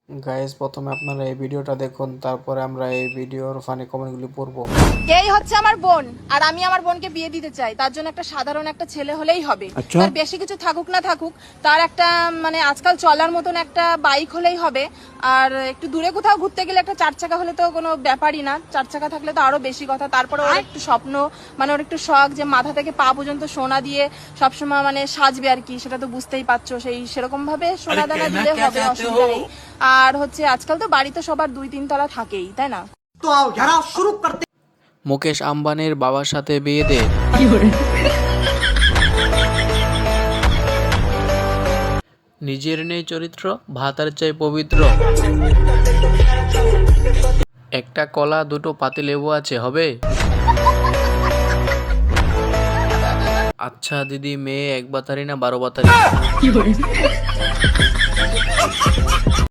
Guys, প্রথমে আপনারা এই ভিডিওটা দেখুন, তারপরে আমরা এই ভিডিওর ফানি কমেন্টগুলি পড়বো। এই হচ্ছে আমার বোন, আর আমি আমার বোনকে বিয়ে দিতে চাই। তার জন্য একটা সাধারণ একটা ছেলে হলেই হবে। তার বেশি কিছু থাকুক না থাকুক, তার একটা মানে আজকাল চলার মতন একটা বাইক হলেই হবে। আর একটু দূরে কোথাও ঘুরতে গেলে একটা 4 চাকা হলে তো কোনো ব্যাপারই না, 4 চাকা থাকলে তো আরো বেশি কথা। তারপরে ওর একটু স্বপ্ন, মানে ওর একটু শখ যে মাথা থেকে পা পর্যন্ত সোনা দিয়ে সবসময় মানে সাজবে আর কি, সেটা তো বুঝতেই পারছো। সেরকম ভাবে সোনা দানা দিলে হবে, অসুবিধা নেই। আর হচ্ছে আজকাল তো বাড়িতে সবার 2-3 তলা থাকেই, তাই না? तो आओ यार शुरू करते। মুকেশ আম্বানির বাবার সাথে বিয়ে দে। নিজের নেই চরিত্র, ভাতার চাই পবিত্র। একটা কলা, দুটো পাতিলেবু আছে, হবে? আচ্ছা দিদি, মেয়ে 1 বাতারি না 12 বাতারি?